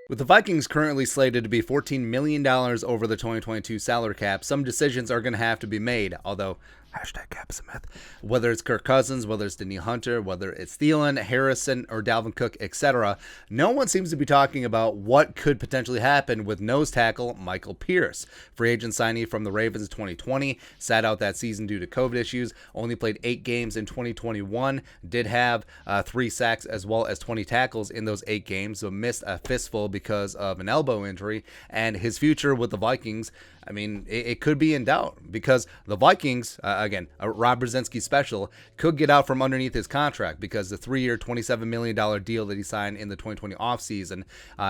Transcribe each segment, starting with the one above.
With the Vikings currently slated to be $14 million over the 2022 salary cap, some decisions are going to have to be made, although #CapSmith. Whether it's Kirk Cousins, whether it's Danielle Hunter, whether it's Thielen, Harrison, or Dalvin Cook, etc., no one seems to be talking about what could potentially happen with nose tackle Michael Pierce. Free agent signee from the Ravens in 2020, sat out that season due to COVID issues, only played 8 games in 2021, did have 3 sacks as well as 20 tackles in those 8 games, so missed a fistful because of an elbow injury, and his future with the Vikings, I mean, it could be in doubt because the Vikings, again, a Rob Brzezinski special, could get out from underneath his contract because the 3-year, $27 million deal that he signed in the 2020 offseason,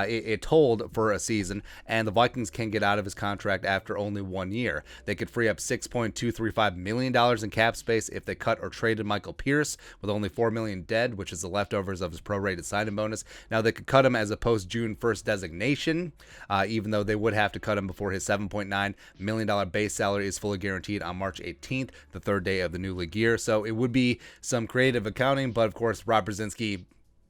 it told for a season, and the Vikings can get out of his contract after only 1 year. They could free up $6.235 million in cap space if they cut or traded Michael Pierce with only $4 million dead, which is the leftovers of his prorated signing bonus. Now, they could cut him as a post-June 1st designation, even though they would have to cut him before his $7.9 million base salary is fully guaranteed on March 18th, the 3rd day of the new league year. So it would be some creative accounting, but of course, Rob Brzezinski,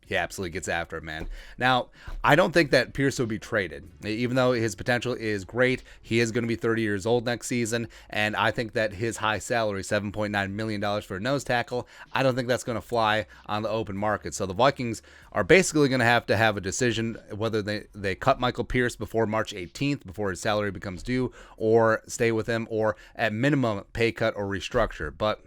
he absolutely gets after it, man. Now, I don't think that Pierce will be traded. Even though his potential is great, he is going to be 30 years old next season, and I think that his high salary, $7.9 million for a nose tackle, I don't think that's going to fly on the open market. So the Vikings are basically going to have a decision whether they cut Michael Pierce before March 18th, before his salary becomes due, or stay with him, or at minimum pay cut or restructure. But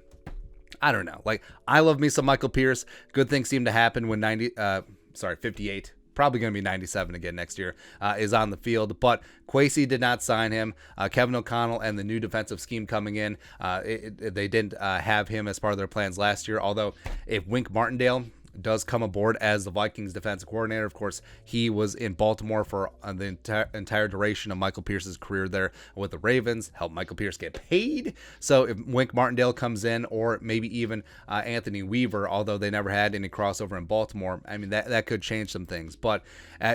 I don't know. Like, I love me some Michael Pierce. Good things seem to happen when 58, probably going to be 97 again next year, is on the field. But Kwesi did not sign him. Kevin O'Connell and the new defensive scheme coming in, they didn't have him as part of their plans last year. Although, if Wink Martindale does come aboard as the Vikings defensive coordinator. Of course, he was in Baltimore for the entire duration of Michael Pierce's career there with the Ravens, helped Michael Pierce get paid. So if Wink Martindale comes in, or maybe even Anthony Weaver, although they never had any crossover in Baltimore, I mean, that could change some things. But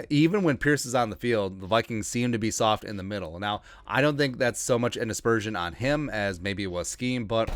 even when Pierce is on the field, the Vikings seem to be soft in the middle. Now, I don't think that's so much an aspersion on him as maybe it was scheme, but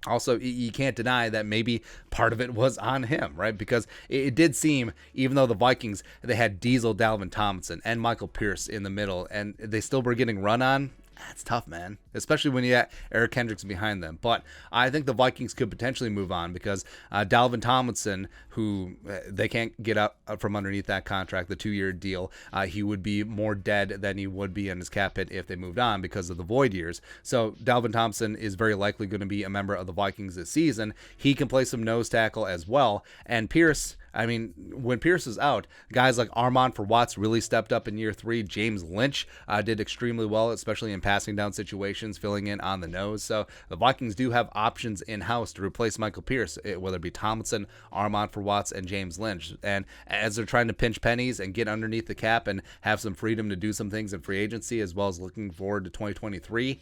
also, you can't deny that maybe part of it was on him, right? Because it did seem, even though the Vikings, they had Diesel, Dalvin Tomlinson, and Michael Pierce in the middle, and they still were getting run on. That's tough, man, especially when you got Eric Kendricks behind them. But I think the Vikings could potentially move on because Dalvin Tomlinson, who they can't get up from underneath that contract, the 2-year deal, he would be more dead than he would be in his cap hit if they moved on because of the void years. So Dalvin Tomlinson is very likely going to be a member of the Vikings this season. He can play some nose tackle as well. And Pierce, I mean, when Pierce is out, guys like Armand for Watts really stepped up in year 3. James Lynch did extremely well, especially in passing down situations, filling in on the nose. So the Vikings do have options in-house to replace Michael Pierce, whether it be Tomlinson, Armand for Watts, and James Lynch. And as they're trying to pinch pennies and get underneath the cap and have some freedom to do some things in free agency, as well as looking forward to 2023,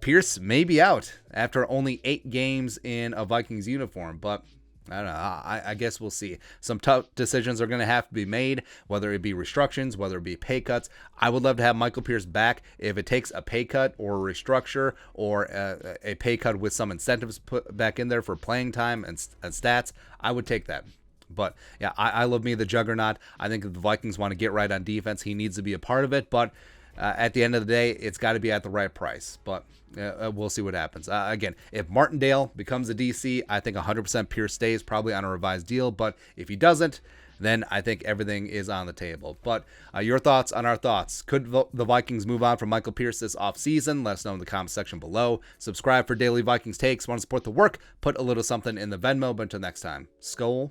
Pierce may be out after only 8 games in a Vikings uniform, but I don't know. I guess we'll see. Some tough decisions are going to have to be made, whether it be restructions, whether it be pay cuts. I would love to have Michael Pierce back. If it takes a pay cut or a restructure or a pay cut with some incentives put back in there for playing time and stats, I would take that. But yeah, I love me the juggernaut. I think if the Vikings want to get right on defense, he needs to be a part of it. But at the end of the day, it's got to be at the right price. But we'll see what happens. Again, if Martindale becomes a DC, I think 100% Pierce stays, probably on a revised deal. But if he doesn't, then I think everything is on the table. But your thoughts on our thoughts. Could the Vikings move on from Michael Pierce this offseason? Let us know in the comment section below. Subscribe for daily Vikings takes. Want to support the work? Put a little something in the Venmo. But until next time, Skol,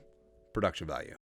production value.